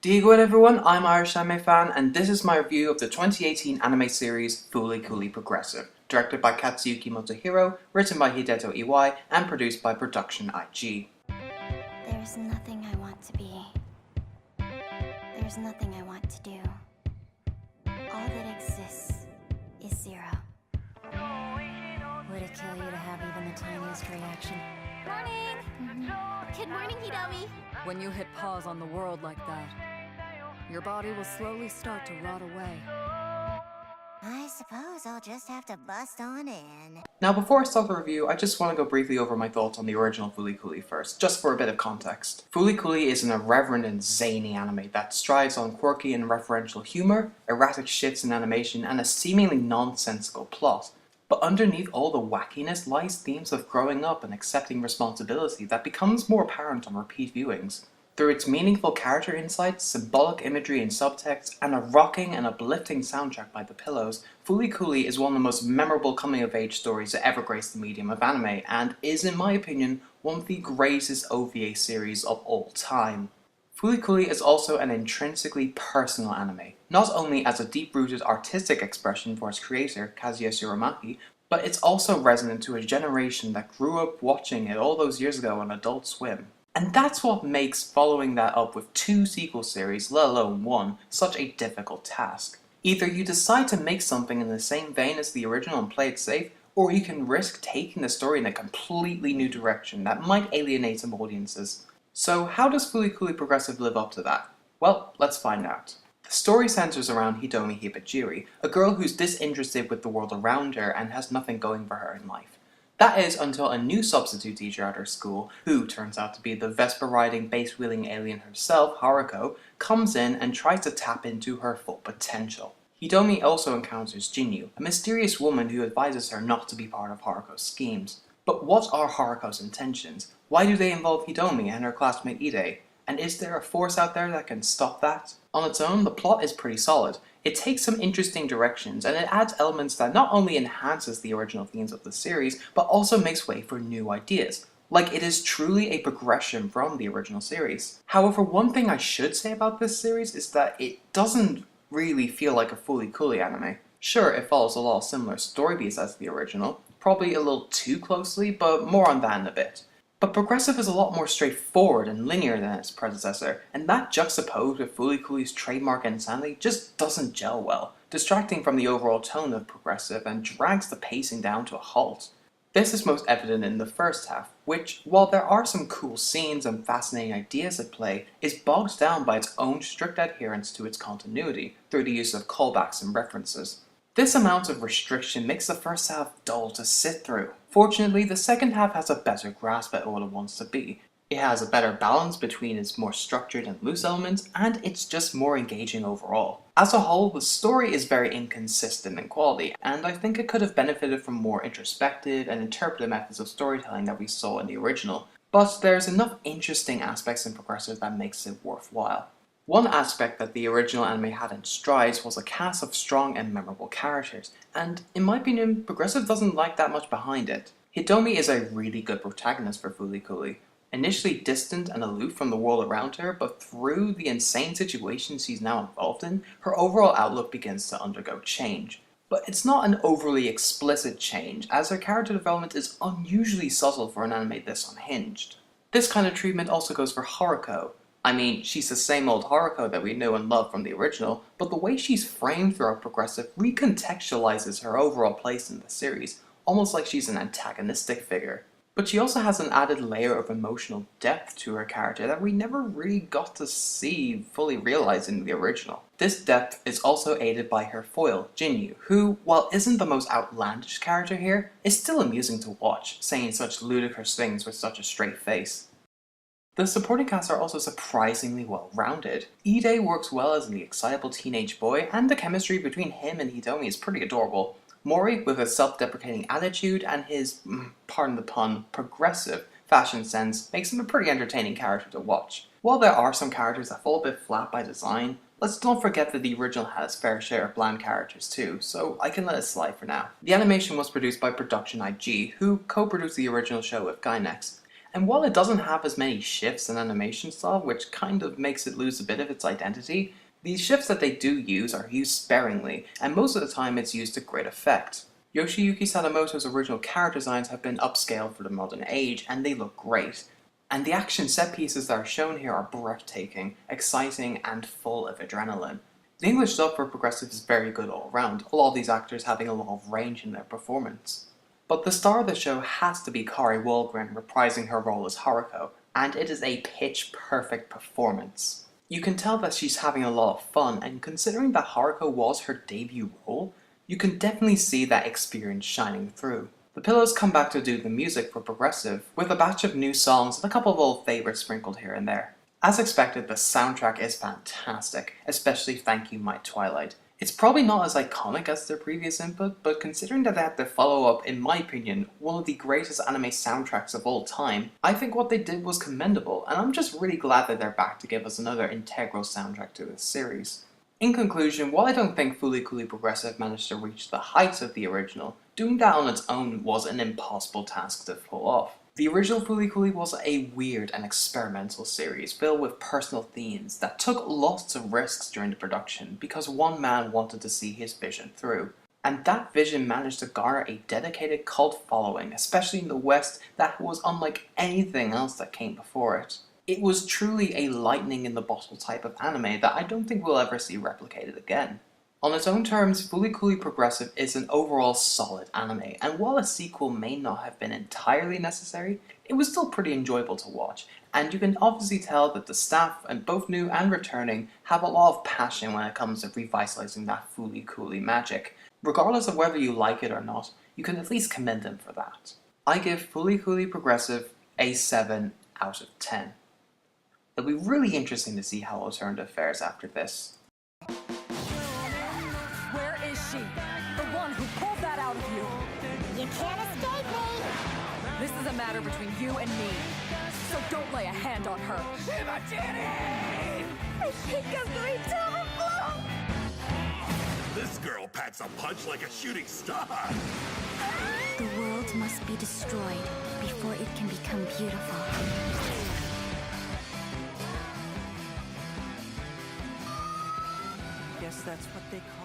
Good everyone, I'm IrishAnimeFan and this is my review of the 2018 anime series FLCL Progressive, directed by Katsuyuki Motohiro, written by Hideto Iwai, and produced by Production IG. There's nothing I want to be. There's nothing I want to do. All that exists is zero. Would it kill you to have even the tiniest reaction? Morning! Good morning, Hidomi! When you hit pause on the world like that, your body will slowly start to rot away. I suppose I'll just have to bust on in. Now before I start the review, I just want to go briefly over my thoughts on the original FLCL first, just for a bit of context. FLCL is an irreverent and zany anime that strives on quirky and referential humor, erratic shifts in animation, and a seemingly nonsensical plot. But underneath all the wackiness lies themes of growing up and accepting responsibility that becomes more apparent on repeat viewings. Through its meaningful character insights, symbolic imagery and subtext, and a rocking and uplifting soundtrack by The Pillows, FLCL is one of the most memorable coming-of-age stories to ever grace the medium of anime, and is, in my opinion, one of the greatest OVA series of all time. FLCL is also an intrinsically personal anime, not only as a deep-rooted artistic expression for its creator, Kazuya Shiramaki, but it's also resonant to a generation that grew up watching it all those years ago on Adult Swim. And that's what makes following that up with 2 sequel series, let alone 1, such a difficult task. Either you decide to make something in the same vein as the original and play it safe, or you can risk taking the story in a completely new direction that might alienate some audiences. So how does FLCL Progressive live up to that? Well, let's find out. The story centers around Hidomi Hibajiri, a girl who's disinterested with the world around her and has nothing going for her in life. That is until a new substitute teacher at her school, who turns out to be the Vespa-riding, base-wheeling alien herself, Haruko, comes in and tries to tap into her full potential. Hidomi also encounters Jinyu, a mysterious woman who advises her not to be part of Haruko's schemes. But what are Haruko's intentions? Why do they involve Hidomi and her classmate Ide? And is there a force out there that can stop that? On its own, the plot is pretty solid. It takes some interesting directions, and it adds elements that not only enhances the original themes of the series, but also makes way for new ideas. Like, it is truly a progression from the original series. However, one thing I should say about this series is that it doesn't really feel like a FLCL anime. Sure, it follows a lot of similar story beats as the original, probably a little too closely, but more on that in a bit. But Progressive is a lot more straightforward and linear than its predecessor, and that juxtaposed with FLCL's trademark insanity just doesn't gel well, distracting from the overall tone of Progressive and drags the pacing down to a halt. This is most evident in the first half, which, while there are some cool scenes and fascinating ideas at play, is bogged down by its own strict adherence to its continuity, through the use of callbacks and references. This amount of restriction makes the first half dull to sit through. Fortunately, the second half has a better grasp at what it wants to be. It has a better balance between its more structured and loose elements, and it's just more engaging overall. As a whole, the story is very inconsistent in quality, and I think it could have benefited from more introspective and interpretive methods of storytelling that we saw in the original. But there's enough interesting aspects in Progressive that makes it worthwhile. One aspect that the original anime had in strides was a cast of strong and memorable characters, and in my opinion, Progressive doesn't like that much behind it. Hidomi is a really good protagonist for FLCL. Initially distant and aloof from the world around her, but through the insane situations she's now involved in, her overall outlook begins to undergo change. But it's not an overly explicit change, as her character development is unusually subtle for an anime this unhinged. This kind of treatment also goes for Haruko. I mean, she's the same old Haruko that we know and love from the original, but the way she's framed throughout Progressive recontextualizes her overall place in the series, almost like she's an antagonistic figure. But she also has an added layer of emotional depth to her character that we never really got to see fully realized in the original. This depth is also aided by her foil, Jinyu, who, while isn't the most outlandish character here, is still amusing to watch, saying such ludicrous things with such a straight face. The supporting cast are also surprisingly well-rounded. Ide works well as the excitable teenage boy, and the chemistry between him and Hidomi is pretty adorable. Mori, with his self-deprecating attitude and his, pardon the pun, progressive fashion sense, makes him a pretty entertaining character to watch. While there are some characters that fall a bit flat by design, let's don't forget that the original had its fair share of bland characters too, so I can let it slide for now. The animation was produced by Production IG, who co-produced the original show with Gainax, And while it doesn't have as many shifts in animation style, which kind of makes it lose a bit of its identity, these shifts that they do use are used sparingly, and most of the time it's used to great effect. Yoshiyuki Sadamoto's original character designs have been upscaled for the modern age, and they look great. And the action set pieces that are shown here are breathtaking, exciting, and full of adrenaline. The English dub for Progressive is very good all around, a lot of these actors having a lot of range in their performance. But the star of the show has to be Kari Wahlgren reprising her role as Haruko, and it is a pitch-perfect performance. You can tell that she's having a lot of fun, and considering that Haruko was her debut role, you can definitely see that experience shining through. The Pillows come back to do the music for Progressive, with a batch of new songs and a couple of old favourites sprinkled here and there. As expected, the soundtrack is fantastic, especially Thank You My Twilight. It's probably not as iconic as their previous input, but considering that they had to follow up, in my opinion, one of the greatest anime soundtracks of all time, I think what they did was commendable, and I'm just really glad that they're back to give us another integral soundtrack to this series. In conclusion, while I don't think Fooly Cooly Progressive managed to reach the heights of the original, doing that on its own was an impossible task to pull off. The original Fooly Cooly was a weird and experimental series filled with personal themes that took lots of risks during the production because one man wanted to see his vision through. And that vision managed to garner a dedicated cult following, especially in the West, that was unlike anything else that came before it. It was truly a lightning in the bottle type of anime that I don't think we'll ever see replicated again. On its own terms, Fooly Cooly Progressive is an overall solid anime, and while a sequel may not have been entirely necessary, it was still pretty enjoyable to watch, and you can obviously tell that the staff, and both new and returning, have a lot of passion when it comes to revitalizing that Fooly Cooly magic. Regardless of whether you like it or not, you can at least commend them for that. I give Fooly Cooly Progressive a 7 out of 10. It'll be really interesting to see how it'll turn to fares after this. Where is she? The one who pulled that out of you. You can't escape me! This is a matter between you and me. So don't lay a hand on her. I think I'm going to overflow! This girl packs a punch like a shooting star. The world must be destroyed before it can become beautiful. Guess that's what they call